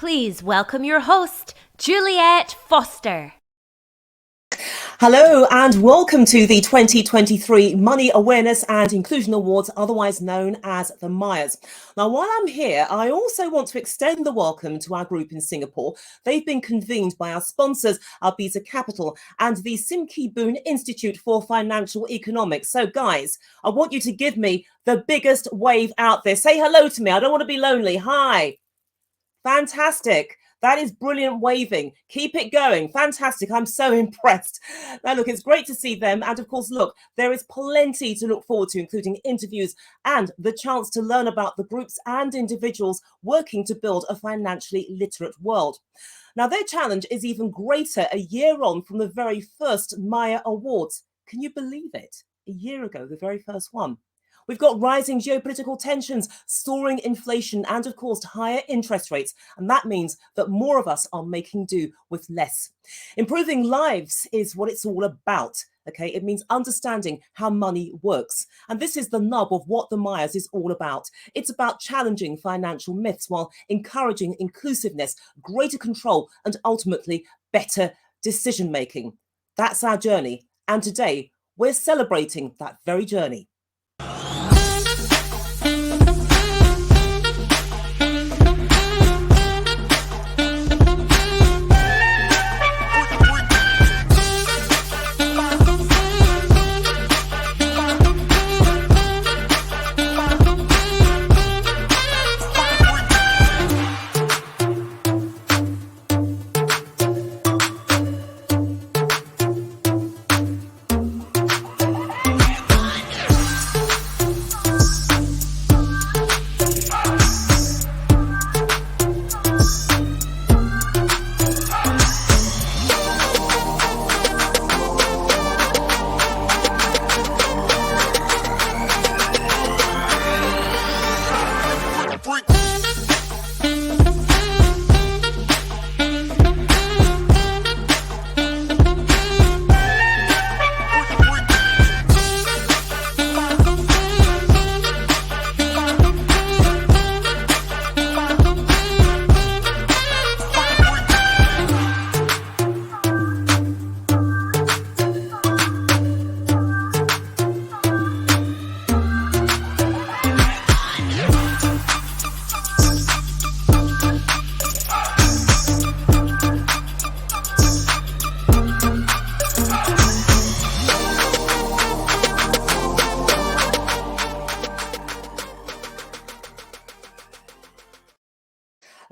Please welcome your host, Juliet Foster. Hello and welcome to the 2023 Money Awareness and Inclusion Awards, otherwise known as the MAIAs. Now, while I'm here, I also want to extend the welcome to our group in Singapore. They've been convened by our sponsors, Albiza Capital and the Sim Kee Boon Institute for Financial Economics. So guys, I want you to give me the biggest wave out there. Say hello to me. I don't want to be lonely. Hi. Fantastic. That is brilliant waving. Keep it going. Fantastic. I'm so impressed. Now, look, it's great to see them. And of course, look, there is plenty to look forward to, including interviews and the chance to learn about the groups and individuals working to build a financially literate world. Now, their challenge is even greater a year on from the very first MAIA Awards. Can you believe it? A year ago, the very first one. We've got rising geopolitical tensions, soaring inflation, and of course, higher interest rates. And that means that more of us are making do with less. Improving lives is what it's all about. Okay, it means understanding how money works. And this is the nub of what the MAIAs is all about. It's about challenging financial myths while encouraging inclusiveness, greater control, and ultimately better decision making. That's our journey. And today, we're celebrating that very journey.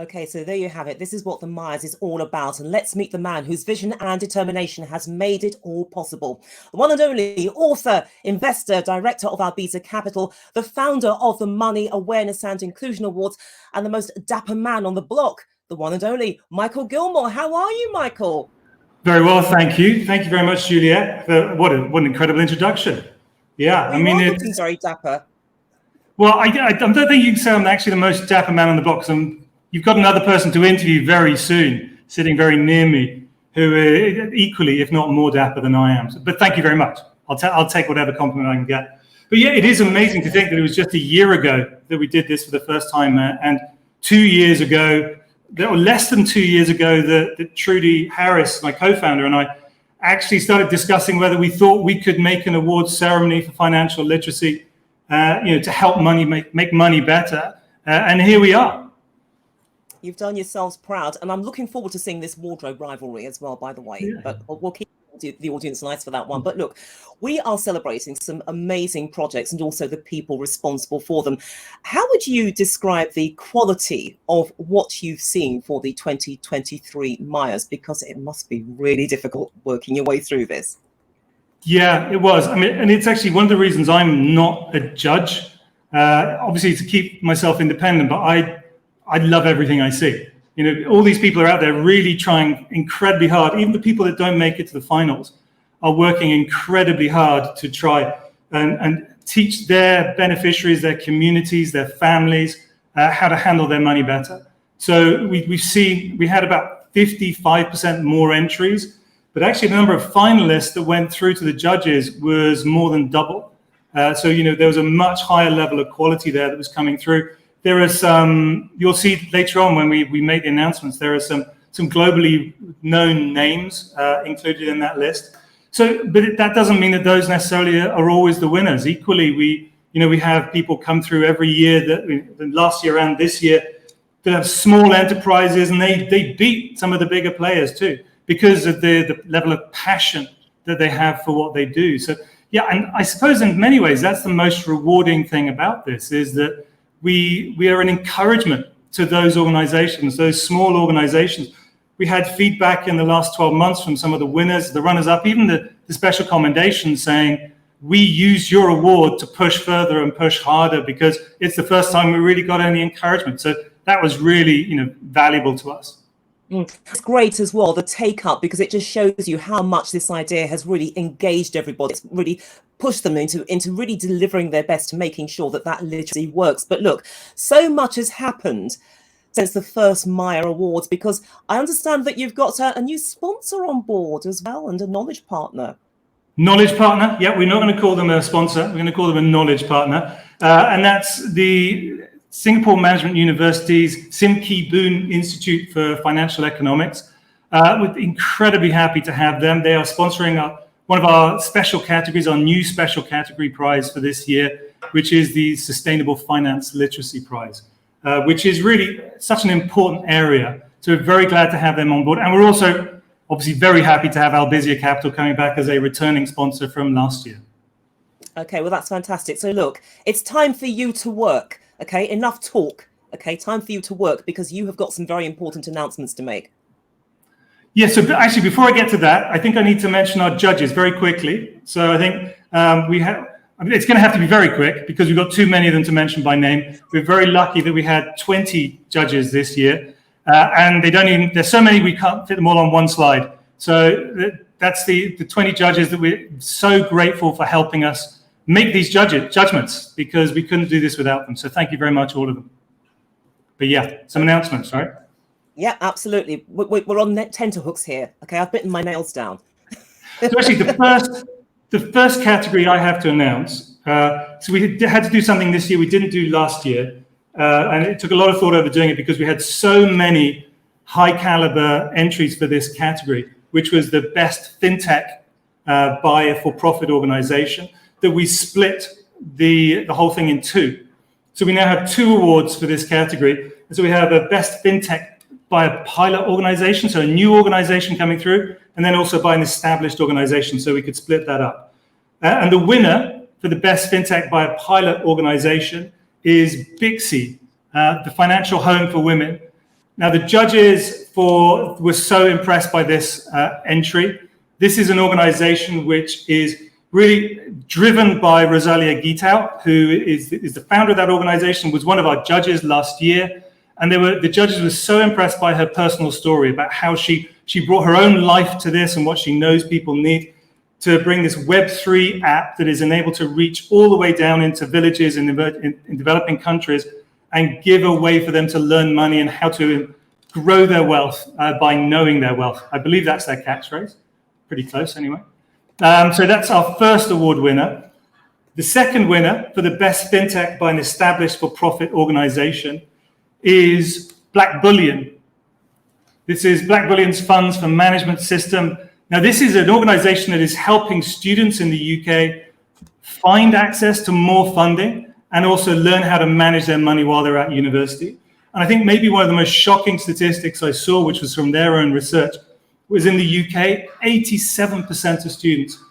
Okay, so there you have it. This is what the MAIAs is all about. And let's meet the man whose vision and determination has made it all possible. The one and only author, investor, director of Albiza Capital, the founder of the Money Awareness and Inclusion Awards, and the most dapper man on the block, the one and only Michael Gilmore. How are you, Michael? Very well, thank you. Thank you very much, Juliet. What an incredible introduction. Yeah, I mean, it's very dapper. Well, I don't think you can say I'm actually the most dapper man on the block. You've got another person to interview very soon, sitting very near me, who are equally, if not more dapper than I am. But thank you very much. I'll take whatever compliment I can get. But yeah, it is amazing to think that it was just a year ago that we did this for the first time. And 2 years ago, or less than 2 years ago, that Trudy Harris, my co-founder, and I actually started discussing whether we thought we could make an awards ceremony for financial literacy, to help make money better. And here we are. You've done yourselves proud, and I'm looking forward to seeing this wardrobe rivalry as well, by the way. Yeah. But we'll keep the audience nice for that one. But look, we are celebrating some amazing projects and also the people responsible for them. How would you describe the quality of what you've seen for the 2023 MAIAs? Because it must be really difficult working your way through this. Yeah, it was. I mean, and it's actually one of the reasons I'm not a judge, obviously to keep myself independent, but I love everything I see. All these people are out there really trying incredibly hard. Even the people that don't make it to the finals are working incredibly hard to try and teach their beneficiaries, their communities, their families, how to handle their money better. So we had about 55% more entries, but actually the number of finalists that went through to the judges was more than double. So there was a much higher level of quality there that was coming through. there are some, you'll see later on when we make the announcements, there are some globally known names included in that list. So, but that doesn't mean that those necessarily are always the winners. Equally, we have people come through every year, that last year and this year, that have small enterprises, and they beat some of the bigger players too, because of the level of passion that they have for what they do. So yeah, and I suppose in many ways, that's the most rewarding thing about this, is that we are an encouragement to those organizations, those small organizations. We had feedback in the last 12 months from some of the winners, the runners-up, even the special commendations, saying, we use your award to push further and push harder because it's the first time we really got any encouragement. So that was really, valuable to us. It's great as well, the take up, because it just shows you how much this idea has really engaged everybody. It's really pushed them into really delivering their best to making sure that literacy works. But look, so much has happened since the first MAIA Awards, because I understand that you've got a new sponsor on board as well, and a knowledge partner. Knowledge partner, yeah, we're not going to call them a sponsor, we're going to call them a knowledge partner. And that's the Singapore Management University's Sim Kee Boon Institute for Financial Economics. We're incredibly happy to have them. They are sponsoring one of our special categories, our new special category prize for this year, which is the Sustainable Finance Literacy Prize, which is really such an important area. So we're very glad to have them on board. And we're also obviously very happy to have Albizia Capital coming back as a returning sponsor from last year. Okay, well, that's fantastic. So look, it's time for you to work. Okay, enough talk. Okay, time for you to work, because you have got some very important announcements to make. Yeah, so actually, before I get to that, I think I need to mention our judges very quickly. So I think it's going to have to be very quick because we've got too many of them to mention by name. We're very lucky that we had 20 judges this year, and there's so many we can't fit them all on one slide. So that's the 20 judges that we're so grateful for helping us make these judgments, because we couldn't do this without them. So thank you very much, all of them. But yeah, some announcements, right? Yeah, absolutely. We're on tenterhooks here. Okay, I've bitten my nails down. So actually, the first category I have to announce. So we had to do something this year we didn't do last year, and it took a lot of thought over doing it because we had so many high caliber entries for this category, which was the best fintech by a for-profit organization, that we split the whole thing in two. So we now have 2 awards for this category. And so we have a best fintech by a pilot organization, so a new organization coming through, and then also by an established organization, so we could split that up. And the winner for the best fintech by a pilot organization is Bixi, the financial home for women. Now, the judges were so impressed by this entry. This is an organization which is really driven by Rosalia Gitau, who is the founder of that organization, was one of our judges last year. And the judges were so impressed by her personal story about how she brought her own life to this and what she knows people need to bring this Web3 app that is enabled to reach all the way down into villages in developing countries and give a way for them to learn money and how to grow their wealth by knowing their wealth. I believe that's their catchphrase. Pretty close anyway. So that's our first award winner. The second winner for the best fintech by an established for-profit organization is Black Bullion. This is Black Bullion's Funds for Management System. Now, this is an organization that is helping students in the UK find access to more funding and also learn how to manage their money while they're at university. And I think maybe one of the most shocking statistics I saw, which was from their own research, was in the UK, 87% of students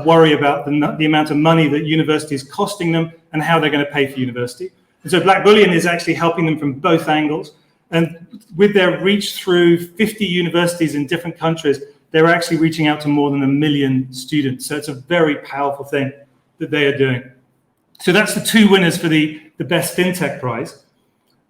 worry about the amount of money that university is costing them and how they're going to pay for university. And so Black Bullion is actually helping them from both angles. And with their reach through 50 universities in different countries, they're actually reaching out to more than 1 million students. So it's a very powerful thing that they are doing. So that's the 2 winners for the Best FinTech Prize.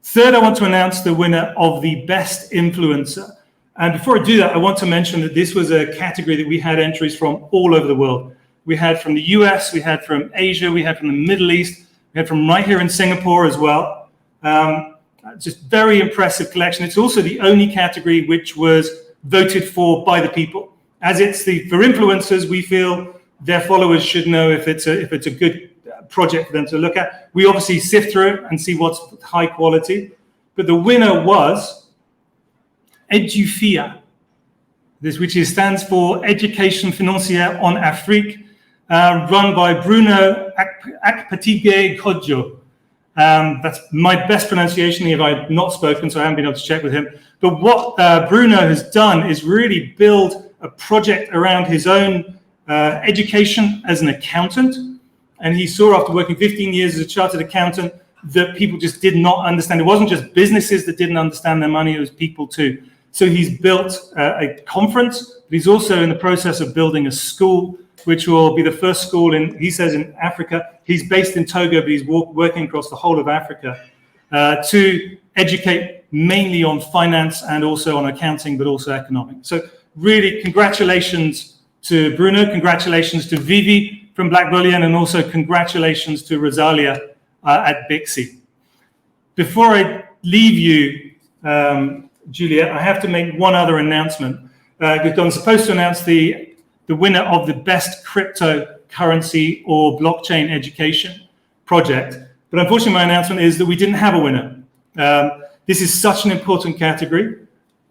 Third, I want to announce the winner of the Best Influencer. And before I do that, I want to mention that this was a category that we had entries from all over the world. We had from the US, we had from Asia, we had from the Middle East, we had from right here in Singapore as well. Just very impressive collection. It's also the only category which was voted for by the people. As it's for influencers, we feel their followers should know if it's a good project for them to look at. We obviously sift through it and see what's high quality. But the winner was EduFIA, which stands for Education Financière en Afrique, run by Bruno Akpatige Kodjo. That's my best pronunciation if I've not spoken, so I haven't been able to check with him. But what Bruno has done is really build a project around his own education as an accountant. And he saw, after working 15 years as a chartered accountant, that people just did not understand. It wasn't just businesses that didn't understand their money, it was people too. So he's built a conference, but he's also in the process of building a school, which will be the first school he says, in Africa. He's based in Togo, but he's working across the whole of Africa to educate mainly on finance and also on accounting, but also economics. So really, congratulations to Bruno, congratulations to Vivi from Black Bullion, and also congratulations to Rosalia at Bixi. Before I leave you, Juliet, I have to make one other announcement. Because I'm supposed to announce the winner of the best cryptocurrency or blockchain education project. But unfortunately, my announcement is that we didn't have a winner. This is such an important category,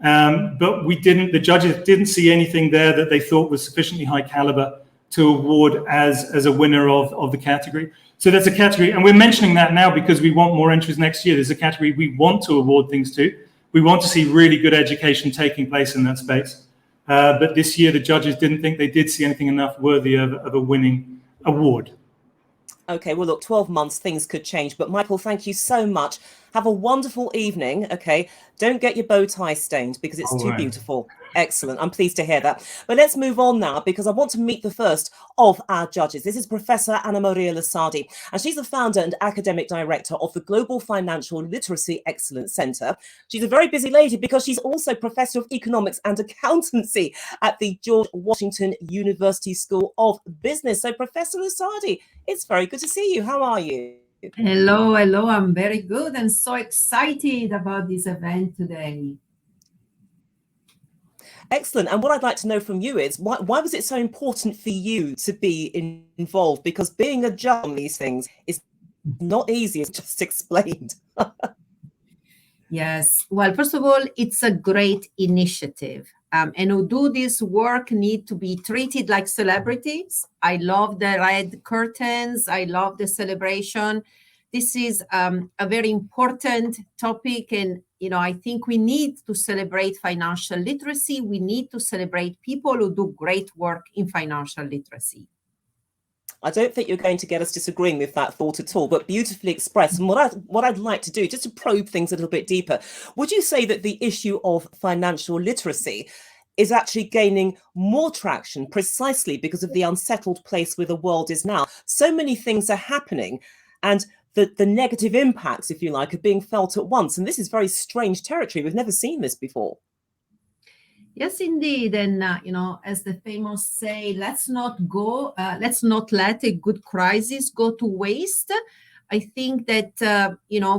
but the judges didn't see anything there that they thought was sufficiently high caliber to award as a winner of the category. So that's a category, and we're mentioning that now because we want more entries next year. There's a category we want to award things to. We want to see really good education taking place in that space. But this year, the judges didn't think they did see anything enough worthy of a winning award. Okay, well, look, 12 months, things could change. But Michael, thank you so much. Have a wonderful evening, okay? Don't get your bow tie stained because it's too beautiful. Excellent. I'm pleased to hear that. But let's move on now because I want to meet the first of our judges. This is Professor Anna Maria Lasardi, and she's the founder and academic director of the Global Financial Literacy Excellence Centre. She's a very busy lady because she's also Professor of Economics and Accountancy at the George Washington University School of Business. So, Professor Lasardi, it's very good to see you. How are you? Hello. I'm very good and so excited about this event today. Excellent. And what I'd like to know from you is why was it so important for you to be involved? Because being a judge on these things is not easy, as just explained. Yes. Well, first of all, it's a great initiative. And who do this work need to be treated like celebrities. I love the red curtains. I love the celebration. This is a very important topic. And, I think we need to celebrate financial literacy. We need to celebrate people who do great work in financial literacy. I don't think you're going to get us disagreeing with that thought at all, but beautifully expressed. And what I'd like to do, just to probe things a little bit deeper, would you say that the issue of financial literacy is actually gaining more traction precisely because of the unsettled place where the world is now? So many things are happening, and the negative impacts, if you like, are being felt at once. And this is very strange territory. We've never seen this before. Yes, indeed. And, as the famous say, let's not let a good crisis go to waste. I think that,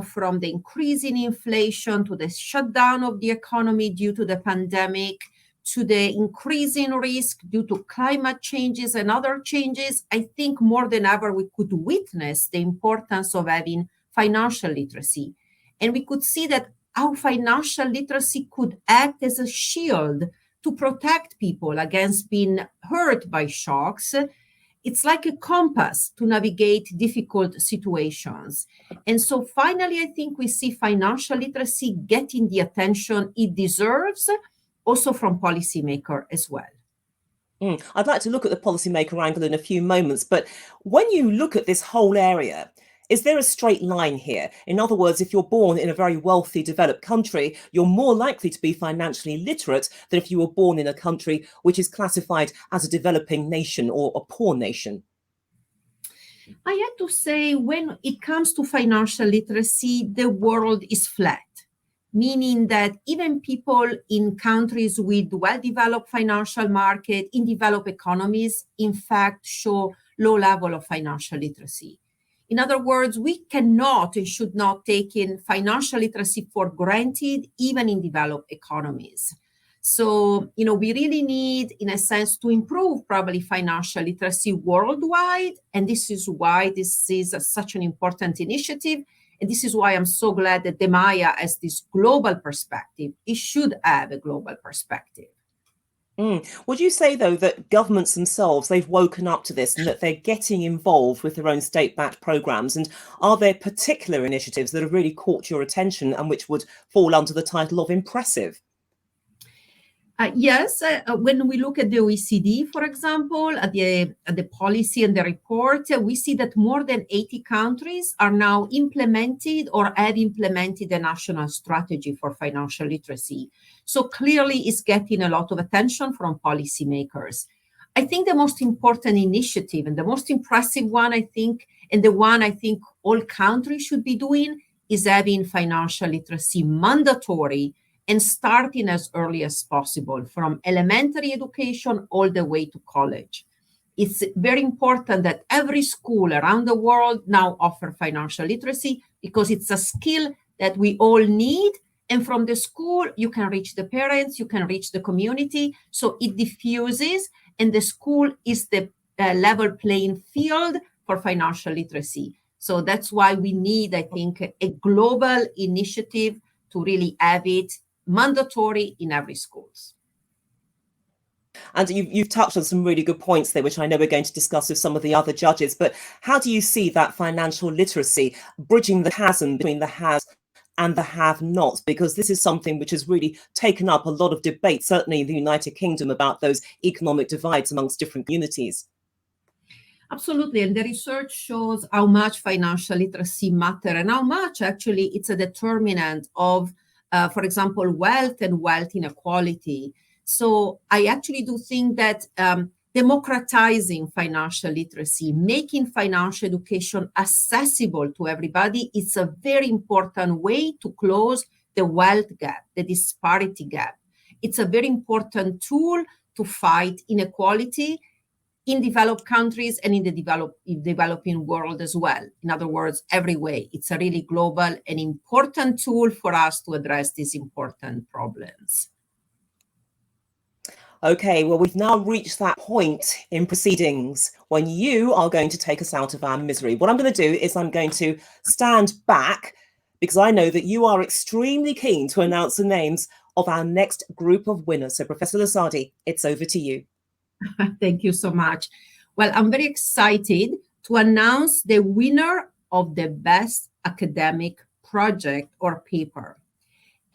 from the increase in inflation to the shutdown of the economy due to the pandemic, to the increasing risk due to climate changes and other changes, I think more than ever we could witness the importance of having financial literacy. And we could see that how financial literacy could act as a shield to protect people against being hurt by shocks. It's like a compass to navigate difficult situations. And so finally, I think we see financial literacy getting the attention it deserves, also from policymakers as well. I'd like to look at the policymaker angle in a few moments, but when you look at this whole area, is there a straight line here? In other words, if you're born in a very wealthy, developed country, you're more likely to be financially literate than if you were born in a country which is classified as a developing nation or a poor nation. I have to say, when it comes to financial literacy, the world is flat, meaning that even people in countries with well-developed financial market, in developed economies, in fact, show low level of financial literacy. In other words, we cannot and should not take in financial literacy for granted, even in developed economies. So, we really need, in a sense, to improve probably financial literacy worldwide. And this is why this is such an important initiative. And this is why I'm so glad that the MAIA has this global perspective. It should have a global perspective. Would you say, though, that governments themselves, they've woken up to this and that they're getting involved with their own state-backed programs? And are there particular initiatives that have really caught your attention and which would fall under the title of impressive? Yes, when we look at the OECD, for example, at the policy and the report, we see that more than 80 countries are now implemented or have implemented a national strategy for financial literacy. So clearly it's getting a lot of attention from policymakers. I think the most important initiative and the most impressive one, I think, and the one I think all countries should be doing is having financial literacy mandatory and starting as early as possible, from elementary education all the way to college. It's very important that every school around the world now offer financial literacy because it's a skill that we all need. And from the school, you can reach the parents, you can reach the community. So it diffuses, and the school is the level playing field for financial literacy. So that's why we need, I think, a global initiative to really have it mandatory in every schools. And you've touched on some really good points there, which I know we're going to discuss with some of the other judges. But how do you see that financial literacy bridging the chasm between the haves and the have-nots? Because this is something which has really taken up a lot of debate, certainly in the United Kingdom, about those economic divides amongst different communities. Absolutely. And the research shows how much financial literacy matters and how much actually it's a determinant of for example, wealth and wealth inequality. So I actually do think that democratizing financial literacy, making financial education accessible to everybody, is a very important way to close the wealth gap, the disparity gap. It's a very important tool to fight inequality in developed countries and in the developing world as well. In other words, every way. It's a really global and important tool for us to address these important problems. Okay, well, we've now reached that point in proceedings when you are going to take us out of our misery. What I'm going to do is I'm going to stand back because I know that you are extremely keen to announce the names of our next group of winners. So, Professor Lusardi, it's over to you. Thank you so much. Well, I'm very excited to announce the winner of the best academic project or paper.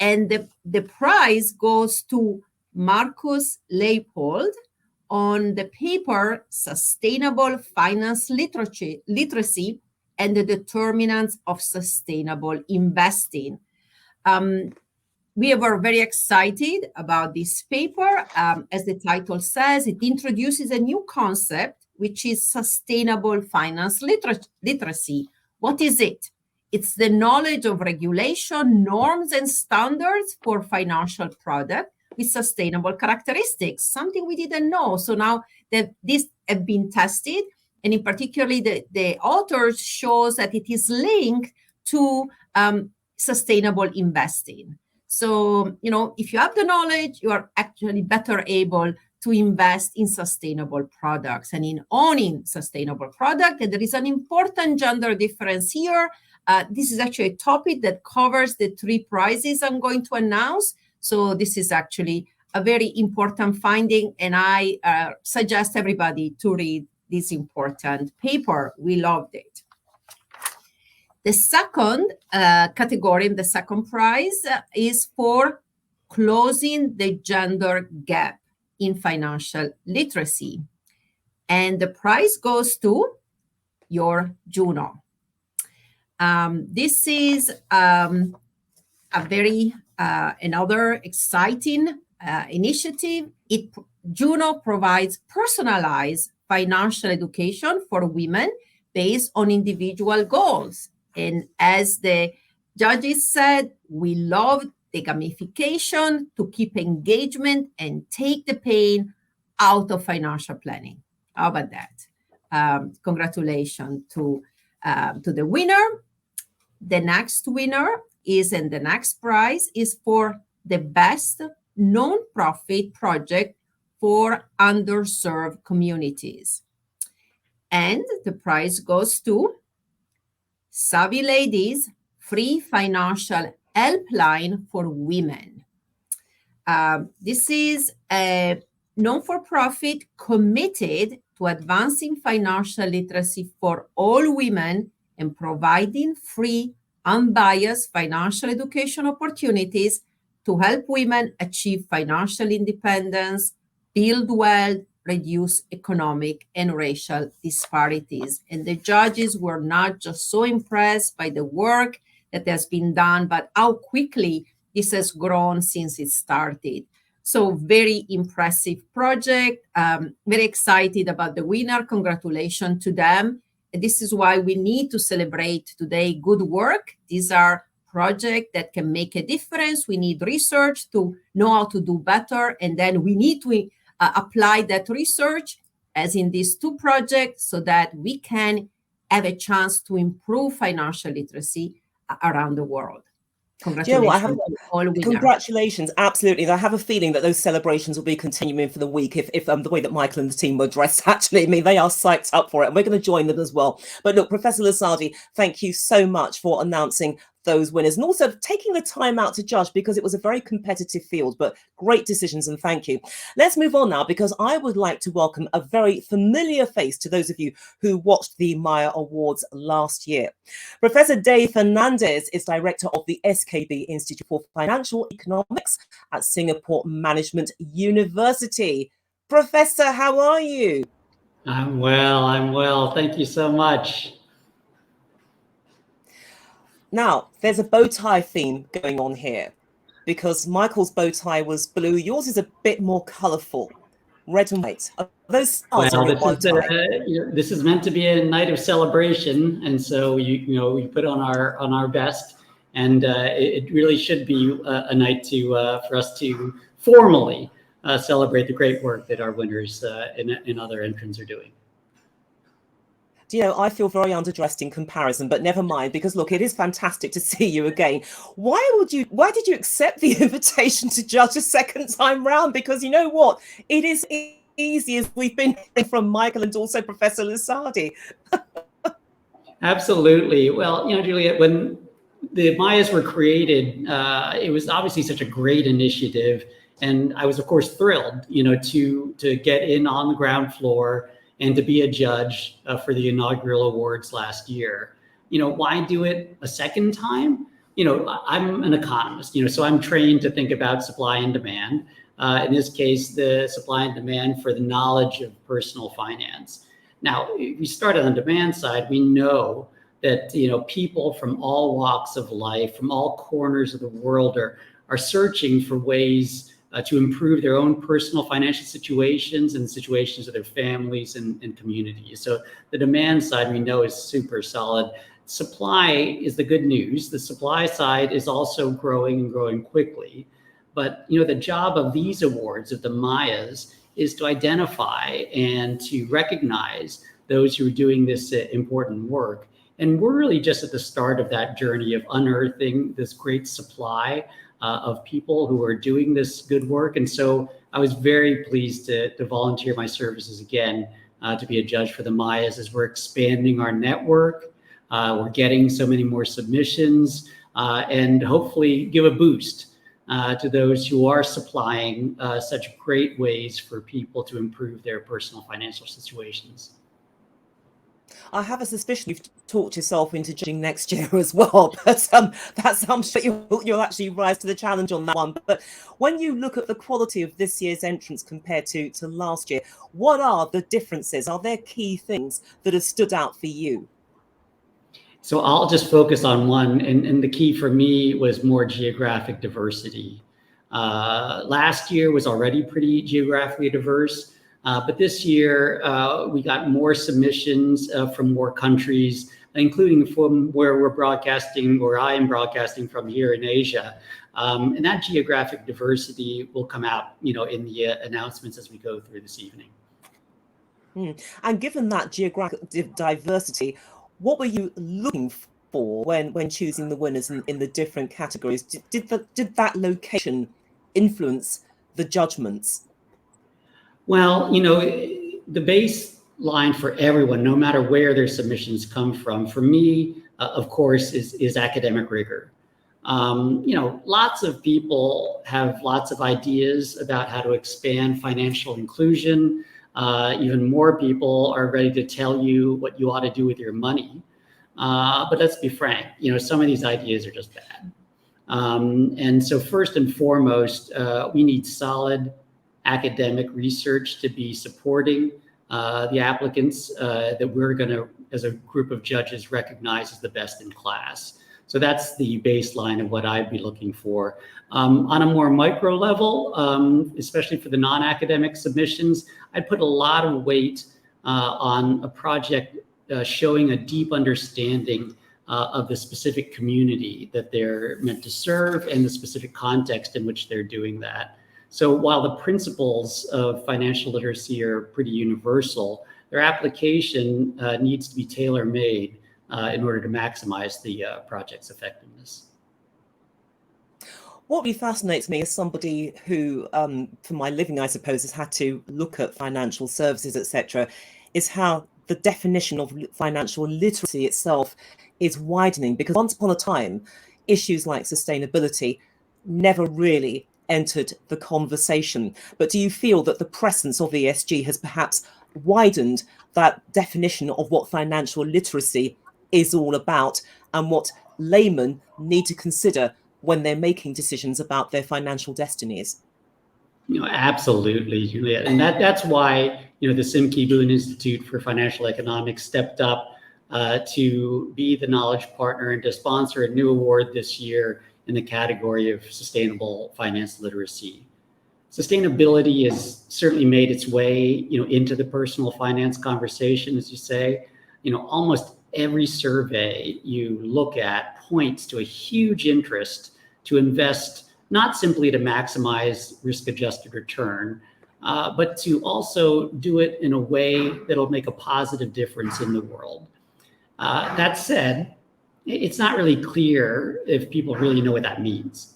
And the prize goes to Marcus Leipold on the paper Sustainable Finance Literacy and the Determinants of Sustainable Investing. We were very excited about this paper. As the title says, it introduces a new concept, which is sustainable finance literacy. What is it? It's the knowledge of regulation, norms, and standards for financial products with sustainable characteristics, something we didn't know. So now that these have been tested, and in particular, the authors shows that it is linked to sustainable investing. So, if you have the knowledge, you are actually better able to invest in sustainable products and in owning sustainable products. And there is an important gender difference here. This is actually a topic that covers the 3 prizes I'm going to announce. So this is actually a very important finding, and I suggest everybody to read this important paper. We loved it. The second category, the second prize, is for closing the gender gap in financial literacy. And the prize goes to your Juno. This is a very another exciting initiative. Juno provides personalized financial education for women based on individual goals. And as the judges said, we love the gamification to keep engagement and take the pain out of financial planning. How about that? Congratulations to the winner. The next winner is, and the next prize is for the best non-profit project for underserved communities. And the prize goes to Savvy Ladies Free Financial Helpline for Women. This is a non-for-profit committed to advancing financial literacy for all women and providing free, unbiased financial education opportunities to help women achieve financial independence, build wealth, reduce economic and racial disparities. And the judges were not just so impressed by the work that has been done, but how quickly this has grown since it started. So very impressive project. Very excited about the winner. Congratulations to them. And this is why we need to celebrate today good work. These are projects that can make a difference. We need research to know how to do better. And then we need to apply that research, as in these two projects, so that we can have a chance to improve financial literacy around the world. Congratulations to all winners. Congratulations, absolutely. I have a feeling that those celebrations will be continuing for the week if the way that Michael and the team were dressed, actually. I mean, they are psyched up for it, and we're going to join them as well. But look, Professor Lusardi, thank you so much for announcing those winners and also taking the time out to judge, because it was a very competitive field, but great decisions, and thank you. Let's move on now, because I would like to welcome a very familiar face to those of you who watched the MAIA Awards last year. Professor Dave Fernandez is director of the SKB Institute for Financial Economics at Singapore Management University. Professor, how are you? I'm well. Thank you so much. Now, there's a bow tie theme going on here, because Michael's bow tie was blue. Yours is a bit more colourful, red and white. Are those stars on your bow tie? This is meant to be a night of celebration, and so we put on our best, and it really should be a night for us to formally celebrate the great work that our winners and other entrants are doing. You know, I feel very underdressed in comparison, but never mind, because look, it is fantastic to see you again. Why did you accept the invitation to judge a second time round? Because you know what, it is easy, as we've been hearing from Michael and also Professor Lusardi. Absolutely. Well, Juliet, when the MAIAs were created, it was obviously such a great initiative, and I was of course thrilled, to get in on the ground floor and to be a judge for the inaugural awards last year. Why do it a second time? I'm an economist, so I'm trained to think about supply and demand. In this case, the supply and demand for the knowledge of personal finance. Now, if we start on the demand side, we know that, people from all walks of life, from all corners of the world are searching for ways to improve their own personal financial situations and situations of their families and communities. So the demand side we know is super solid. Supply is the good news. The supply side is also growing and growing quickly. But the job of these awards, of the MAIAs, is to identify and to recognize those who are doing this important work. And we're really just at the start of that journey of unearthing this great supply of people who are doing this good work. And so I was very pleased to volunteer my services again to be a judge for the MAIAs as we're expanding our network. We're getting so many more submissions and hopefully give a boost to those who are supplying such great ways for people to improve their personal financial situations. I have a suspicion you've talked yourself into judging next year as well, but I'm sure you'll actually rise to the challenge on that one. But when you look at the quality of this year's entrants compared to last year, what are the differences? Are there key things that have stood out for you? So I'll just focus on one, and the key for me was more geographic diversity. Last year was already pretty geographically diverse. But this year, we got more submissions from more countries, including from where we're broadcasting, or I am broadcasting from here in Asia. And that geographic diversity will come out, in the announcements as we go through this evening. And given that geographic diversity, what were you looking for when choosing the winners in the different categories? Did that location influence the judgments? Well, the baseline for everyone, no matter where their submissions come from, for me, of course, is academic rigor. Lots of people have lots of ideas about how to expand financial inclusion. Even more people are ready to tell you what you ought to do with your money. But let's be frank, some of these ideas are just bad. And so first and foremost, we need solid academic research to be supporting the applicants that we're going to, as a group of judges, recognize as the best in class. So that's the baseline of what I'd be looking for. On a more micro level, especially for the non-academic submissions, I'd put a lot of weight on a project showing a deep understanding of the specific community that they're meant to serve and the specific context in which they're doing that. So while the principles of financial literacy are pretty universal, their application needs to be tailor-made in order to maximize the project's effectiveness. What really fascinates me as somebody who, for my living, I suppose, has had to look at financial services, etc., is how the definition of financial literacy itself is widening, because once upon a time, issues like sustainability never really entered the conversation. But do you feel that the presence of ESG has perhaps widened that definition of what financial literacy is all about and what laymen need to consider when they're making decisions about their financial destinies? Absolutely, Juliet. And that's why, the Simke Boone Institute for Financial Economics stepped up to be the knowledge partner and to sponsor a new award this year in the category of sustainable finance literacy. Sustainability has certainly made its way, into the personal finance conversation, as you say. Almost every survey you look at points to a huge interest to invest, not simply to maximize risk-adjusted return, but to also do it in a way that'll make a positive difference in the world. That said, it's not really clear if people really know what that means.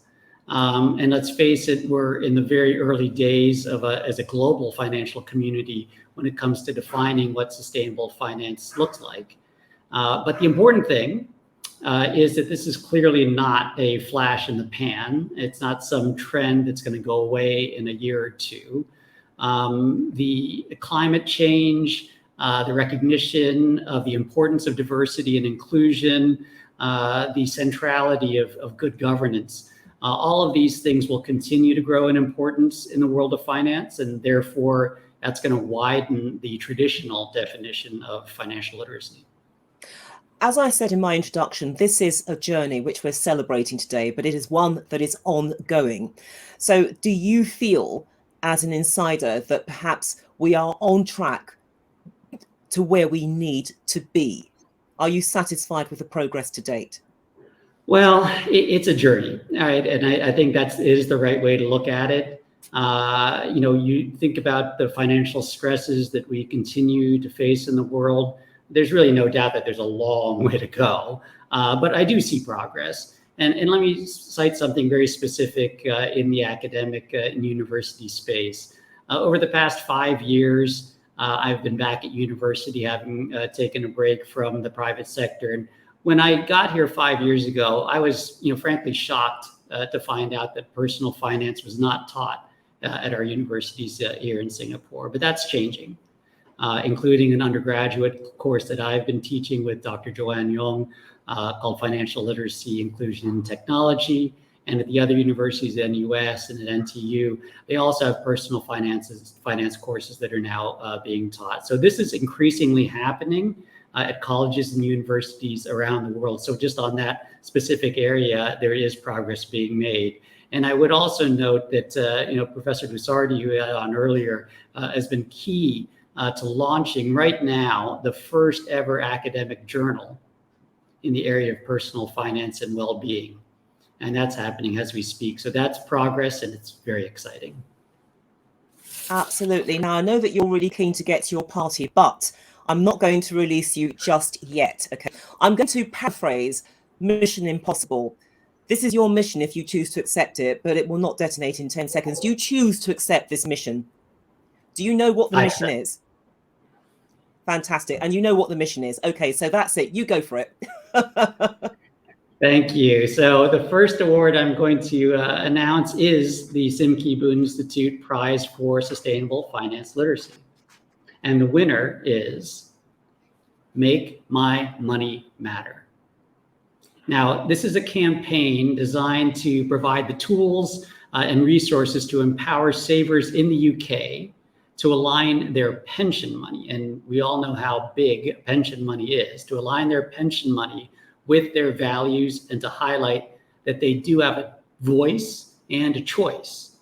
And let's face it, we're in the very early days as a global financial community when it comes to defining what sustainable finance looks like. But the important thing is that this is clearly not a flash in the pan. It's not some trend that's going to go away in a year or two. The climate change, the recognition of the importance of diversity and inclusion, the centrality of good governance, all of these things will continue to grow in importance in the world of finance, and therefore that's going to widen the traditional definition of financial literacy. As I said in my introduction, this is a journey which we're celebrating today, but it is one that is ongoing. So do you feel, as an insider, that perhaps we are on track to where we need to be? Are you satisfied with the progress to date? Well, it's a journey, all right? And I think that is the right way to look at it. You think about the financial stresses that we continue to face in the world. There's really no doubt that there's a long way to go, but I do see progress. And let me cite something very specific in the academic and university space. Over the past 5 years, I've been back at university, having taken a break from the private sector. And when I got here 5 years ago, I was, frankly shocked to find out that personal finance was not taught at our universities here in Singapore, but that's changing. Including an undergraduate course that I've been teaching with Dr. Joanne Yong called Financial Literacy, Inclusion, and Technology. And at the other universities at NUS and at NTU, they also have personal finance courses that are now being taught. So this is increasingly happening at colleges and universities around the world. So just on that specific area, there is progress being made. And I would also note that, Professor Dussardi, who we had on earlier, has been key to launching right now the first ever academic journal in the area of personal finance and well-being. And that's happening as we speak. So that's progress, and it's very exciting. Absolutely. Now, I know that you're really keen to get to your party, but I'm not going to release you just yet. Okay, I'm going to paraphrase Mission Impossible. This is your mission if you choose to accept it, but it will not detonate in 10 seconds. Do you choose to accept this mission? Do you know what the mission is? Fantastic. And you know what the mission is. Okay, so that's it. You go for it. Thank you. So the first award I'm going to announce is the Sim Ki-boon Institute Prize for Sustainable Finance Literacy. And the winner is Make My Money Matter. Now, this is a campaign designed to provide the tools and resources to empower savers in the UK to align their pension money. And we all know how big pension money is, to align their pension money with their values and to highlight that they do have a voice and a choice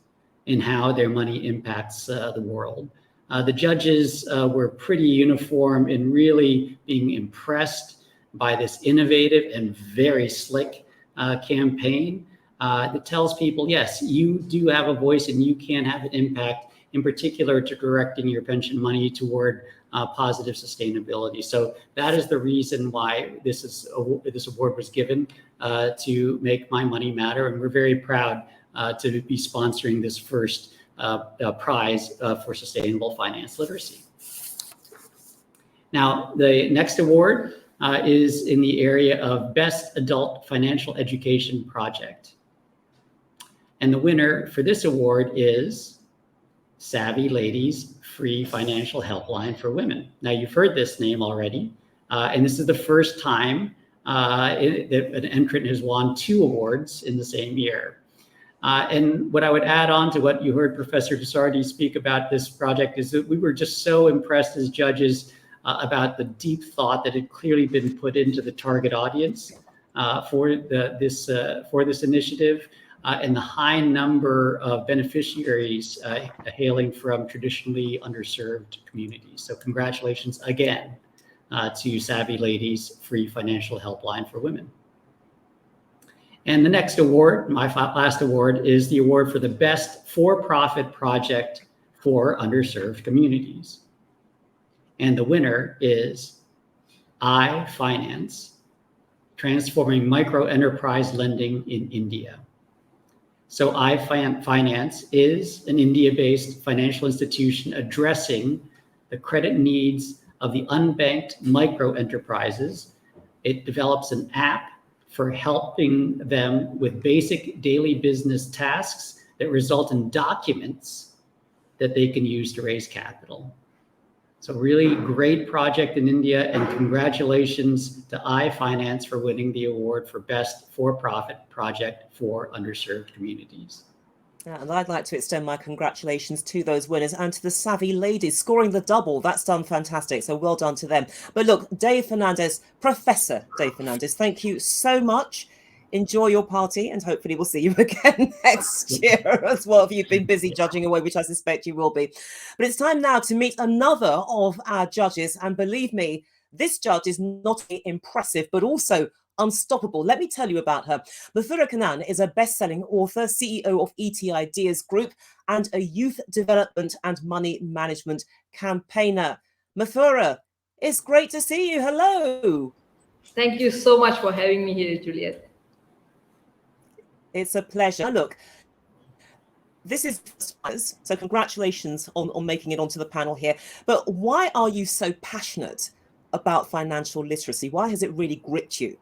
in how their money impacts the world. The judges were pretty uniform in really being impressed by this innovative and very slick campaign that tells people, yes, you do have a voice and you can have an impact, in particular to directing your pension money toward positive sustainability. So that is the reason why this award was given to Make My Money Matter. And we're very proud to be sponsoring this first prize for sustainable finance literacy. Now, the next award is in the area of Best Adult Financial Education Project. And the winner for this award is Savvy Ladies Free Financial Helpline for Women. Now, you've heard this name already, and this is the first time that an entrant has won 2 awards in the same year. And what I would add on to what you heard Professor Desardi speak about this project is that we were just so impressed as judges about the deep thought that had clearly been put into the target audience for this initiative, and the high number of beneficiaries hailing from traditionally underserved communities. So congratulations again to Savvy Ladies Free Financial Helpline for Women. And the next award, my last award, is the award for the Best For-Profit Project for Underserved Communities. And the winner is iFinance, Transforming Micro-Enterprise Lending in India. So iFinance is an India-based financial institution addressing the credit needs of the unbanked micro-enterprises. It develops an app for helping them with basic daily business tasks that result in documents that they can use to raise capital. So really great project in India, and congratulations to iFinance for winning the award for Best For-Profit Project for Underserved Communities. And I'd like to extend my congratulations to those winners and to the Savvy Ladies scoring the double. That's done fantastic. So well done to them. But look, Dave Fernandez, Professor Dave Fernandez, thank you so much. Enjoy your party, and hopefully we'll see you again next year as well if you've been busy judging away, which I suspect you will be. But it's time now to meet another of our judges. And believe me, this judge is not only impressive, but also unstoppable. Let me tell you about her. Mafura Kannan is a best-selling author, CEO of ET Ideas Group, and a youth development and money management campaigner. Mafura, it's great to see you. Hello. Thank you so much for having me here, Juliet. It's a pleasure. Look, this is so congratulations on making it onto the panel here. But why are you so passionate about financial literacy? Why has it really gripped you?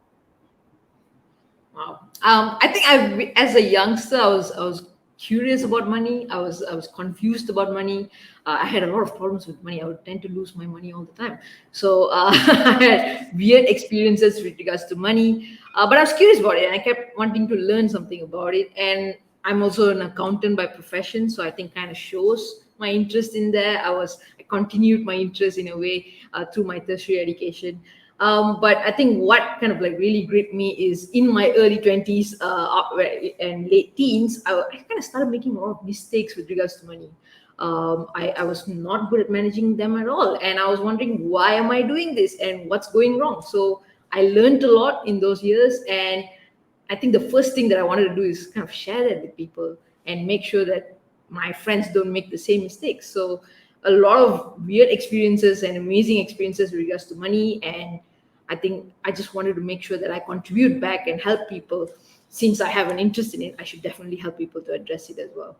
Wow. I think as a youngster, I was curious about money. I was confused about money. I had a lot of problems with money. I would tend to lose my money all the time. So I had weird experiences with regards to money. But I was curious about it, and I kept wanting to learn something about it. And I'm also an accountant by profession, so I think kind of shows my interest in there. I continued my interest in a way through my tertiary education. But I think what kind of like really gripped me is in my early 20s and late teens, I kind of started making a lot of mistakes with regards to money. I was not good at managing them at all. And I was wondering, why am I doing this and what's going wrong? So I learned a lot in those years. And I think the first thing that I wanted to do is kind of share that with people and make sure that my friends don't make the same mistakes. So a lot of weird experiences and amazing experiences with regards to money. And I think I just wanted to make sure that I contribute back and help people since I have an interest in it, I should definitely help people to address it as well.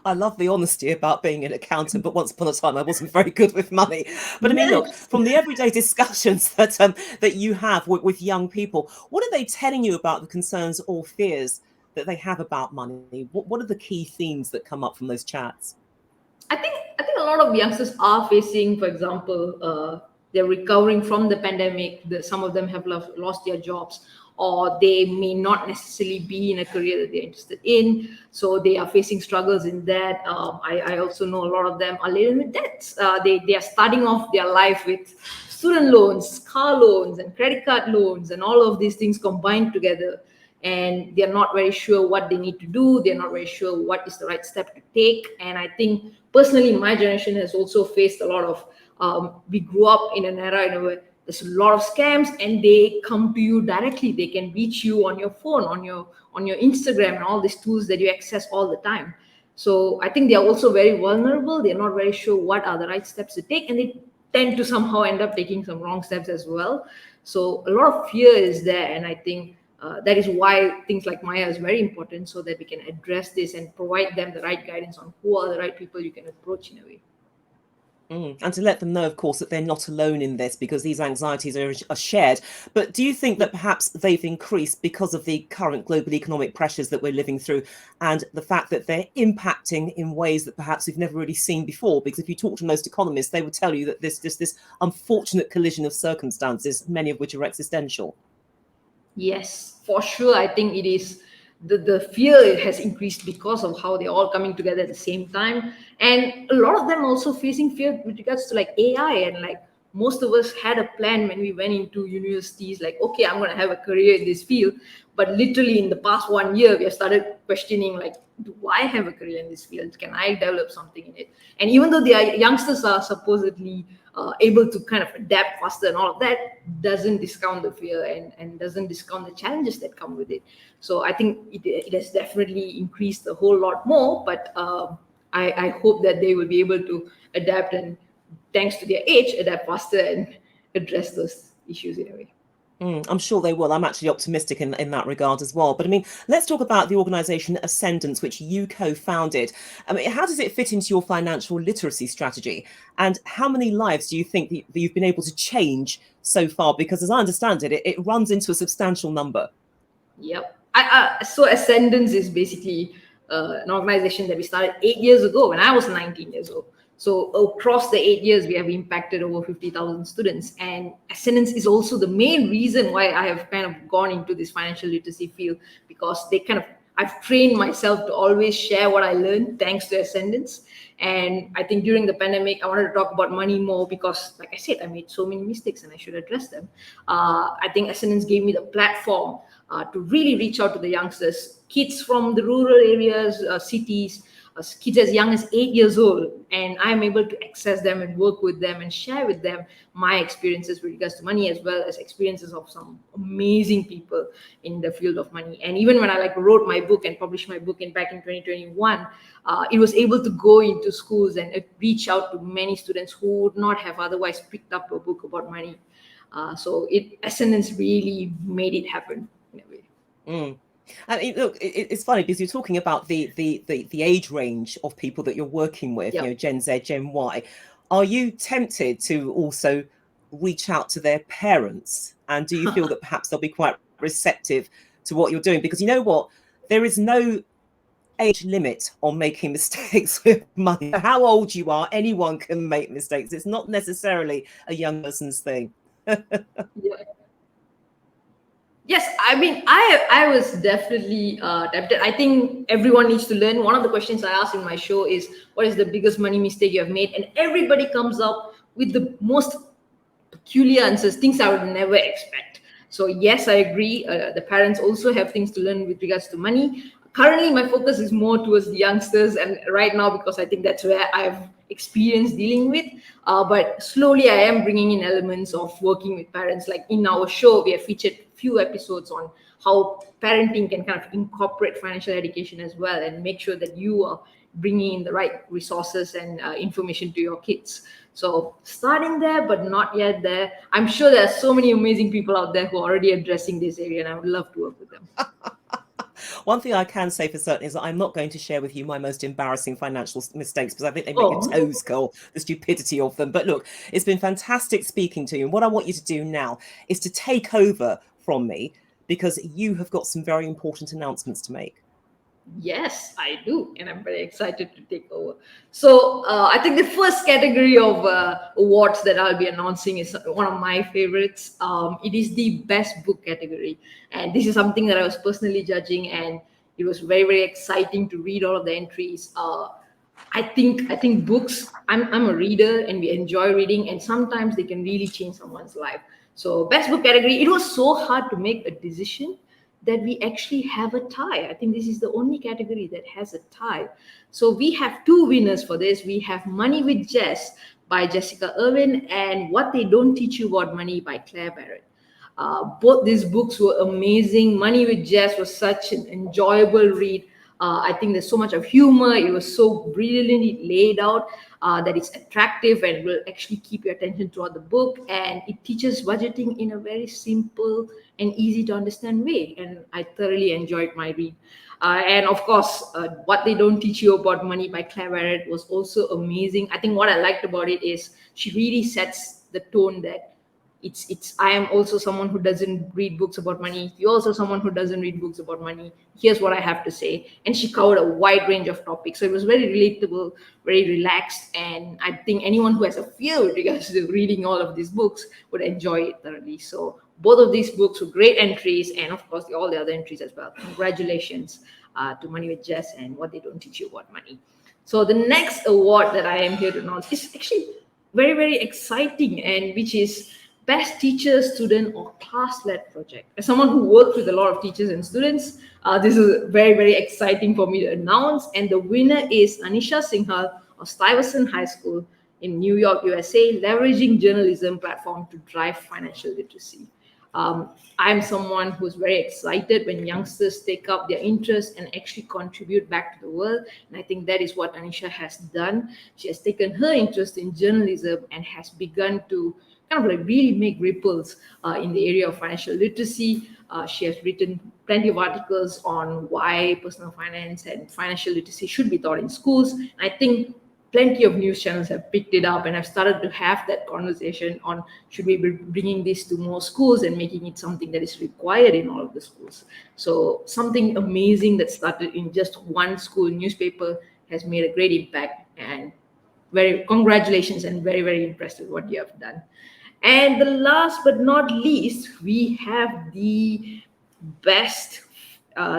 I love the honesty about being an accountant, but once upon a time I wasn't very good with money. But I mean, look, from the everyday discussions that you have with young people, what are they telling you about the concerns or fears that they have about money? What are the key themes that come up from those chats? I think a lot of youngsters are facing, for example, they're recovering from the pandemic. Some of them have lost their jobs, or they may not necessarily be in a career that they're interested in. So they are facing struggles in that. I also know a lot of them are laden with debts. They are starting off their life with student loans, car loans, and credit card loans, and all of these things combined together. And they're not very sure what they need to do. They're not very sure what is the right step to take. And I think personally, my generation has also faced a lot of, we grew up in an era where there's a lot of scams and they come to you directly. They can reach you on your phone, on your Instagram, and all these tools that you access all the time. So I think they're also very vulnerable. They're not very sure what are the right steps to take, and they tend to somehow end up taking some wrong steps as well. So a lot of fear is there, and I think that is why things like MAIA is very important, so that we can address this and provide them the right guidance on who are the right people you can approach in a way. And to let them know, of course, that they're not alone in this, because these anxieties are shared. But do you think that perhaps they've increased because of the current global economic pressures that we're living through, and the fact that they're impacting in ways that perhaps we've never really seen before? Because if you talk to most economists, they would tell you that this unfortunate collision of circumstances, many of which are existential. Yes, for sure. I think it is the fear has increased because of how they're all coming together at the same time. And a lot of them also facing fear with regards to like AI. And like most of us had a plan when we went into universities, like, okay, I'm going to have a career in this field. But literally in the past 1 year, we have started questioning, like, do I have a career in this field? Can I develop something in it? And even though the youngsters are supposedly able to kind of adapt faster and all of that, doesn't discount the fear and doesn't discount the challenges that come with it. So I think it has definitely increased a whole lot more, but I hope that they will be able to adapt, and thanks to their age, adapt faster and address those issues in a way. I'm sure they will. I'm actually optimistic in that regard as well. But I mean, let's talk about the organisation Ascendance, which you co-founded. I mean, how does it fit into your financial literacy strategy? And how many lives do you think that you've been able to change so far? Because as I understand it, it runs into a substantial number. Yep. So Ascendance is basically an organization that we started 8 years ago when I was 19 years old. So across the 8 years, we have impacted over 50,000 students. And Ascendance is also the main reason why I have kind of gone into this financial literacy field, because I've trained myself to always share what I learned thanks to Ascendance. And I think during the pandemic, I wanted to talk about money more because, like I said, I made so many mistakes and I should address them. I think Ascendance gave me the platform to really reach out to the youngsters, kids from the rural areas, cities, kids as young as 8 years old, and I'm able to access them and work with them and share with them my experiences with regards to money, as well as experiences of some amazing people in the field of money. And even when I wrote my book and published my book back in 2021, it was able to go into schools and reach out to many students who would not have otherwise picked up a book about money. So Ascendance really made it happen in a way. And look, it's funny because you're talking about the age range of people that you're working with, Yep. you know, Gen Z, Gen Y. Are you tempted to also reach out to their parents? And do you feel that perhaps they'll be quite receptive to what you're doing? Because you know what? There is no age limit on making mistakes with money. How old you are, anyone can make mistakes. It's not necessarily a young person's thing. Yeah. Yes, I mean, I was definitely tempted. I think everyone needs to learn. One of the questions I asked in my show is, what is the biggest money mistake you have made? And everybody comes up with the most peculiar answers, things I would never expect. So yes, I agree. The parents also have things to learn with regards to money. Currently, my focus is more towards the youngsters, and right now, because I think that's where I've experienced dealing with. But slowly, I am bringing in elements of working with parents. Like in our show, we have featured few episodes on how parenting can kind of incorporate financial education as well, and make sure that you are bringing in the right resources and information to your kids. So starting there, but not yet there. I'm sure there are so many amazing people out there who are already addressing this area, and I would love to work with them. One thing I can say for certain is that I'm not going to share with you my most embarrassing financial mistakes, because I think they make your toes curl, the stupidity of them. But look, it's been fantastic speaking to you. And what I want you to do now is to take over from me, because you have got some very important announcements to make. Yes, I do, and I'm very excited to take over. So I think the first category of awards that I'll be announcing is one of my favorites. It is the best book category, and this is something that I was personally judging, and it was very, very exciting to read all of the entries. I think books. I'm a reader, and we enjoy reading, and sometimes they can really change someone's life. So best book category. It was so hard to make a decision that we actually have a tie. I think this is the only category that has a tie. So we have two winners for this. We have Money with Jess by Jessica Irwin and What They Don't Teach You About Money by Claire Barrett. Both these books were amazing. Money with Jess was such an enjoyable read. I think there's so much of humor. It was so brilliantly laid out that it's attractive and will actually keep your attention throughout the book. And it teaches budgeting in a very simple and easy to understand way. And I thoroughly enjoyed my read. And of course, What They Don't Teach You About Money by Claire Barrett was also amazing. I think what I liked about it is she really sets the tone that I am also someone who doesn't read books about money. You're also someone who doesn't read books about money. Here's what I have to say. And she covered a wide range of topics. So it was very relatable, very relaxed. And I think anyone who has a fear with regards to reading all of these books would enjoy it thoroughly. So both of these books were great entries. And of course, all the other entries as well. Congratulations to Money with Jess and What They Don't Teach You About Money. So the next award that I am here to announce is actually very, very exciting, and which is Best Teacher, Student, or Class-Led Project. As someone who works with a lot of teachers and students, this is very, very exciting for me to announce. And the winner is Anisha Singhal of Stuyvesant High School in New York, USA, leveraging journalism platform to drive financial literacy. I'm someone who's very excited when youngsters take up their interest and actually contribute back to the world. And I think that is what Anisha has done. She has taken her interest in journalism and has begun to kind of like really make ripples in the area of financial literacy. She has written plenty of articles on why personal finance and financial literacy should be taught in schools. And I think plenty of news channels have picked it up and have started to have that conversation on should we be bringing this to more schools and making it something that is required in all of the schools. So something amazing that started in just one school newspaper has made a great impact, and very congratulations and very, very impressed with what you have done. And the last but not least, we have the best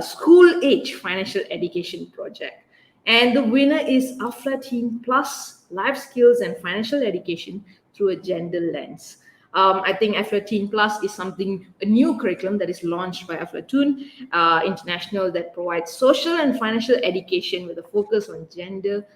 school age financial education project. And the winner is Aflateen Plus, Life Skills and Financial Education Through a Gender Lens. I think Aflateen Plus is a new curriculum that is launched by Aflatoon International that provides social and financial education with a focus on gender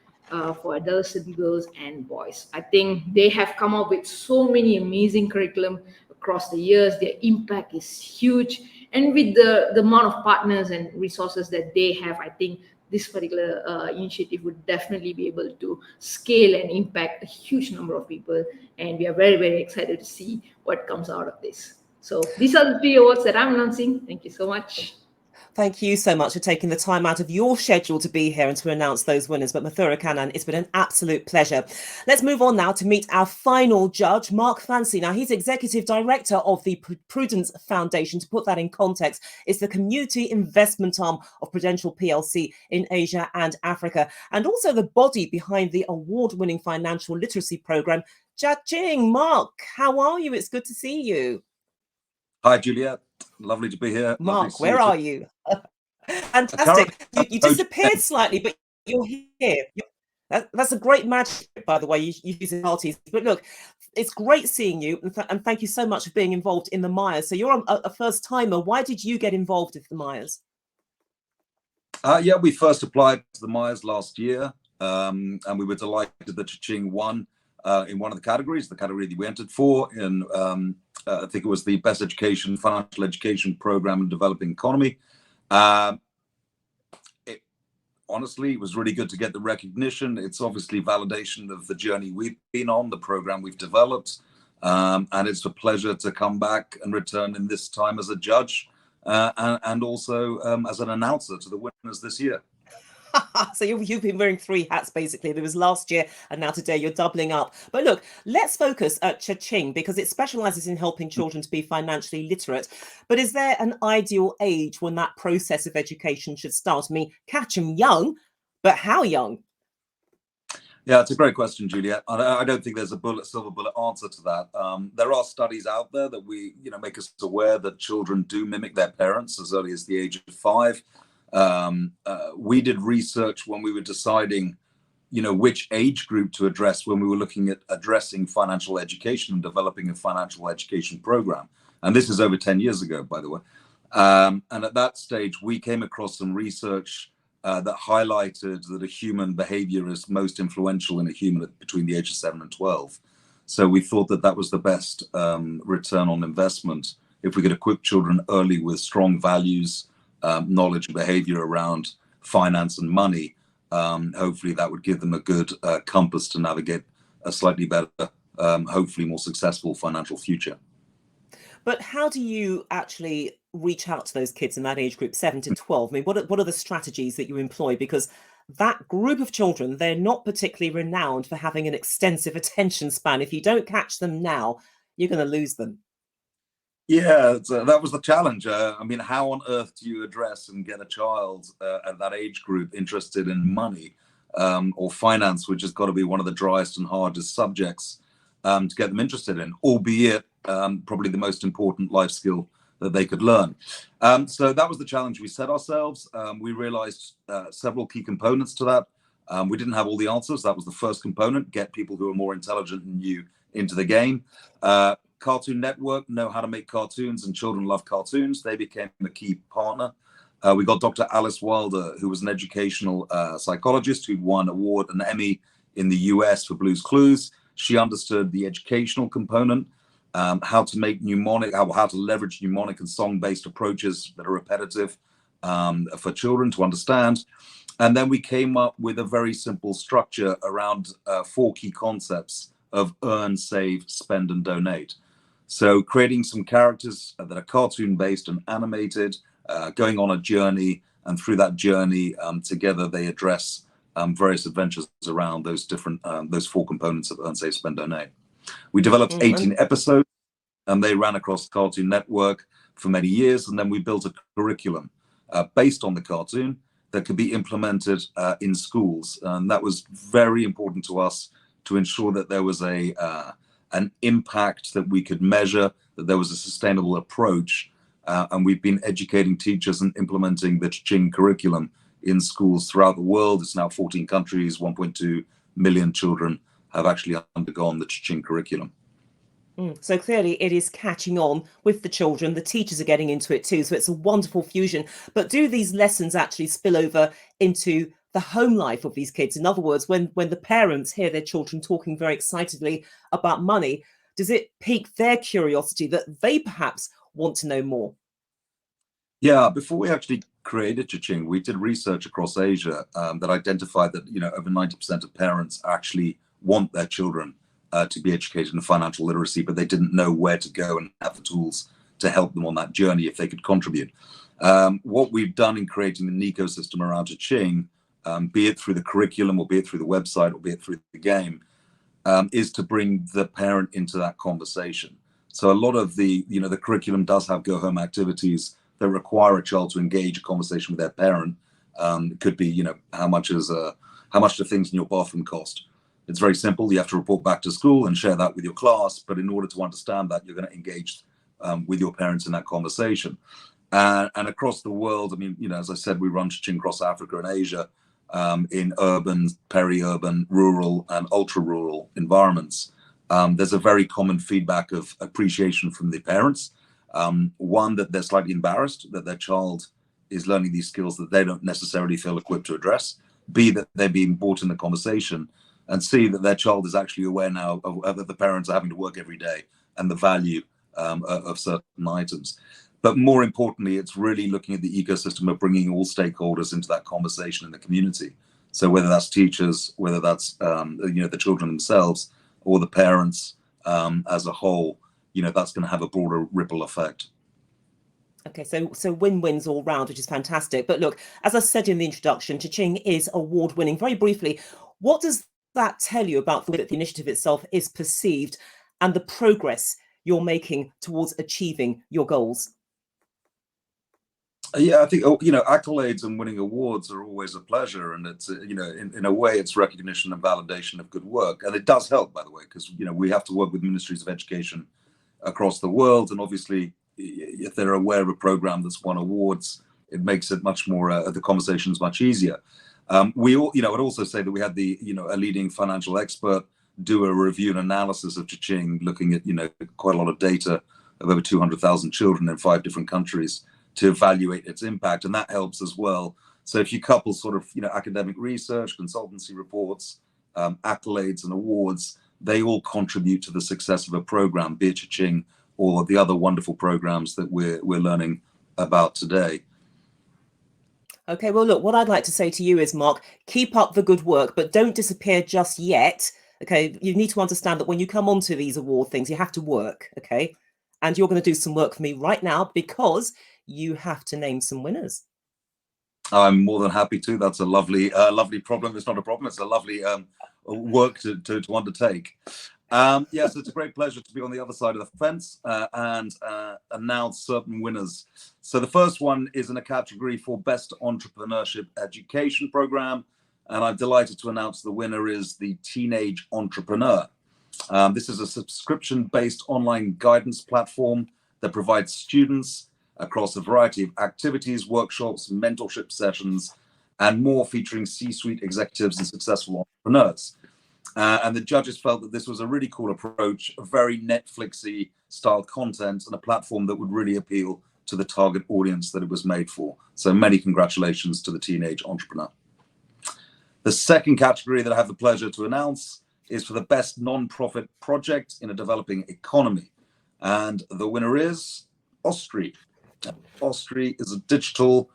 for adolescent girls and boys. I think they have come up with so many amazing curriculum across the years. Their impact is huge. And with the amount of partners and resources that they have, I think this particular initiative would definitely be able to scale and impact a huge number of people. And we are very, very excited to see what comes out of this. So these are the 3 awards that I'm announcing. Thank you so much. Thank you so much for taking the time out of your schedule to be here and to announce those winners. But Mathura Kannan, it's been an absolute pleasure. Let's move on now to meet our final judge, Mark Fancy. Now, he's Executive Director of the Prudence Foundation. To put that in context, it's the community investment arm of Prudential PLC in Asia and Africa, and also the body behind the award-winning financial literacy program, Jaching. Mark, how are you? It's good to see you. Hi, Juliet. Lovely to be here. Mark, where are you? Fantastic. You disappeared slightly, but you're here. That's a great magic, by the way, you use in parties. But look, it's great seeing you, and thank you so much for being involved in the MAIAs. So you're a first-timer. Why did you get involved with the MAIAs? Yeah, we first applied to the MAIAs last year, and we were delighted that Jaching won in one of the categories, the category that we entered for, in I think it was the Best Education, Financial Education Program in Developing Economy. On honestly, it was really good to get the recognition. It's obviously validation of the journey we've been on, the program we've developed. And it's a pleasure to come back and return in this time as a judge and also as an announcer to the winners this year. So you've been wearing three hats, basically. There was last year and now today you're doubling up. But look, let's focus at Cha-Ching because it specializes in helping children to be financially literate. But is there an ideal age when that process of education should start? I mean, catch them young, but how young? Yeah, it's a great question, Juliet. I don't think there's a silver bullet answer to that. There are studies out there that make us aware that children do mimic their parents as early as the age of 5. We did research when we were deciding, which age group to address when we were looking at addressing financial education and developing a financial education program. And this is over 10 years ago, by the way. And at that stage, we came across some research that highlighted that a human behavior is most influential in a human between the age of 7 and 12. So we thought that that was the best return on investment if we could equip children early with strong values, knowledge and behavior around finance and money. Hopefully that would give them a good compass to navigate a slightly better, hopefully more successful financial future. But how do you actually reach out to those kids in that age group, 7 to 12? I mean, what are the strategies that you employ? Because that group of children, they're not particularly renowned for having an extensive attention span. If you don't catch them now, you're going to lose them. Yeah, that was the challenge. I mean, how on earth do you address and get a child at that age group interested in money or finance, which has got to be one of the driest and hardest subjects to get them interested in, albeit probably the most important life skill that they could learn. So that was the challenge we set ourselves. We realized several key components to that. We didn't have all the answers. That was the first component, get people who are more intelligent than you into the game. Cartoon Network know how to make cartoons and children love cartoons. They became a key partner. We got Dr. Alice Wilder, who was an educational psychologist who won an Emmy in the US for Blue's Clues. She understood the educational component, how to make mnemonic, how to leverage mnemonic and song-based approaches that are repetitive for children to understand. And then we came up with a very simple structure around 4 key concepts of earn, save, spend, and donate. So creating some characters that are cartoon-based and animated, going on a journey, and through that journey, together they address various adventures around those 4 components of earn, save, spend, donate. We developed 18 episodes, and they ran across Cartoon Network for many years, and then we built a curriculum based on the cartoon that could be implemented in schools. And that was very important to us to ensure that there was an impact that we could measure, that there was a sustainable approach. And we've been educating teachers and implementing the Cha-Ching curriculum in schools throughout the world. It's now 14 countries, 1.2 million children have actually undergone the Cha-Ching curriculum. So clearly it is catching on with the children. The teachers are getting into it too. So it's a wonderful fusion. But do these lessons actually spill over into the home life of these kids? In other words, when the parents hear their children talking very excitedly about money, does it pique their curiosity that they perhaps want to know more? Yeah, before we actually created Cha-Ching, we did research across Asia that identified that over 90% of parents actually want their children to be educated in financial literacy, but they didn't know where to go and have the tools to help them on that journey if they could contribute. What we've done in creating an ecosystem around Cha-Ching, be it through the curriculum or be it through the website or be it through the game, is to bring the parent into that conversation. So a lot of the curriculum does have go home activities that require a child to engage a conversation with their parent. It could be, how much do things in your bathroom cost? It's very simple. You have to report back to school and share that with your class. But in order to understand that, you're going to engage with your parents in that conversation. And across the world, I mean, as I said, we run Cha-Ching across Africa and Asia in urban, peri-urban, rural, and ultra-rural environments. There's a very common feedback of appreciation from the parents. One, that they're slightly embarrassed that their child is learning these skills that they don't necessarily feel equipped to address. B, that they're being brought in the conversation. And C, that their child is actually aware now of that the parents are having to work every day and the value of certain items. But more importantly, it's really looking at the ecosystem of bringing all stakeholders into that conversation in the community. So whether that's teachers, whether that's the children themselves, or the parents as a whole, that's going to have a broader ripple effect. Okay, so win-wins all round, which is fantastic. But look, as I said in the introduction, Cha-Ching is award-winning. Very briefly, what does that tell you about the way that the initiative itself is perceived and the progress you're making towards achieving your goals? Yeah, I think accolades and winning awards are always a pleasure, and it's in a way it's recognition and validation of good work, and it does help, by the way, because we have to work with ministries of education across the world, and obviously if they're aware of a program that's won awards, it makes it much more the conversations much easier. I'd also say that we had a leading financial expert do a review and analysis of Cha-Ching, looking at quite a lot of data of over 200,000 children in 5 different countries to evaluate its impact, and that helps as well. So if you couple sort of academic research, consultancy reports, accolades and awards, they all contribute to the success of a program, be it Cha-Ching or the other wonderful programs that we're learning about today. Okay, well, look, what I'd like to say to you is, Mark, keep up the good work, but don't disappear just yet. Okay, you need to understand that when you come onto these award things, you have to work. Okay, and you're going to do some work for me right now because you have to name some winners. I'm more than happy to. That's a lovely problem. It's not a problem. It's a lovely work to undertake. Yes, it's a great pleasure to be on the other side of the fence and announce certain winners. So the first one is in a category for Best Entrepreneurship Education Program, and I'm delighted to announce the winner is the Teenage Entrepreneur. This is a subscription-based online guidance platform that provides students across a variety of activities, workshops, mentorship sessions, and more, featuring C-suite executives and successful entrepreneurs. And the judges felt that this was a really cool approach, a very Netflixy style content, and a platform that would really appeal to the target audience that it was made for. So many congratulations to the Teenage Entrepreneur. The second category that I have the pleasure to announce is for the Best Non-Profit Project in a Developing Economy. And the winner is Ostry. Ostry is a digital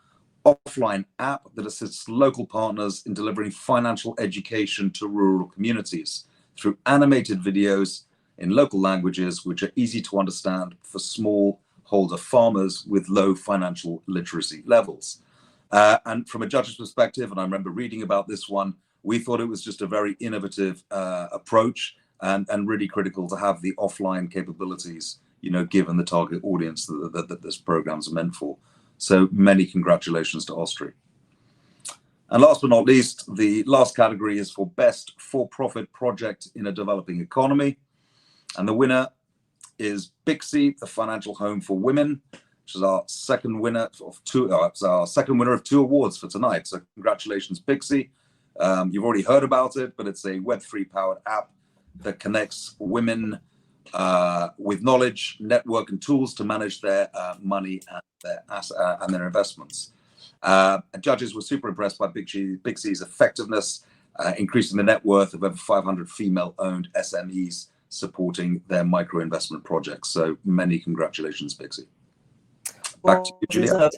offline app that assists local partners in delivering financial education to rural communities through animated videos in local languages, which are easy to understand for smallholder farmers with low financial literacy levels. And from a judge's perspective, and I remember reading about this one, we thought it was just a very innovative approach and really critical to have the offline capabilities, given the target audience that this programs are meant for. So many congratulations to Ostry. And last but not least, the last category is for Best For-Profit Project in a Developing Economy. And the winner is Bixie, the Financial Home for Women, which is our second winner of 2 awards for tonight. So congratulations, Bixie. You've already heard about it, but it's a Web3 powered app that connects women with knowledge, network, and tools to manage their money and their investments. Judges were super impressed by Bixie's effectiveness, increasing the net worth of over 500 female-owned SMEs supporting their micro-investment projects. So many congratulations, Bixie. Back to you, Julia.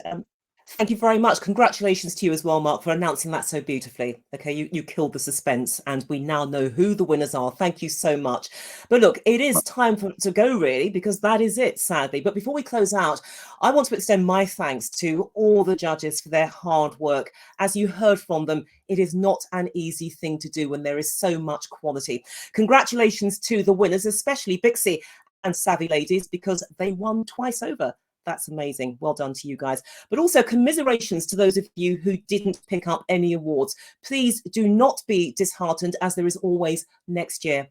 Thank you very much. Congratulations to you as well, Mark, for announcing that so beautifully. Okay, you killed the suspense and we now know who the winners are. Thank you so much. But look, it is time to go, really, because that is it, sadly. But before we close out, I want to extend my thanks to all the judges for their hard work. As you heard from them, it is not an easy thing to do when there is so much quality. Congratulations to the winners, especially Bixie and Savvy Ladies, because they won twice over. That's amazing. Well done to you guys. But also commiserations to those of you who didn't pick up any awards. Please do not be disheartened, as there is always next year.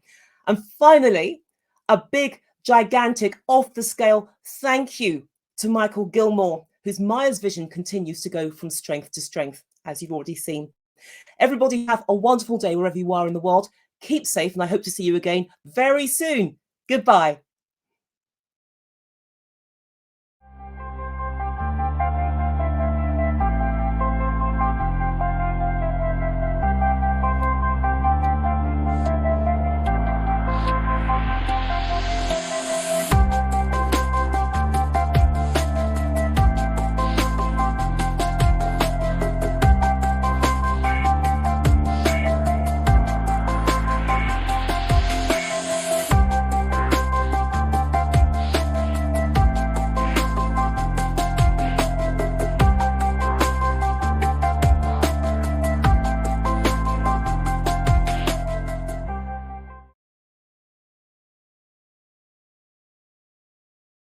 And finally, a big, gigantic, off the scale thank you to Michael Gilmore, whose MAIA's vision continues to go from strength to strength, as you've already seen. Everybody have a wonderful day wherever you are in the world. Keep safe, and I hope to see you again very soon. Goodbye.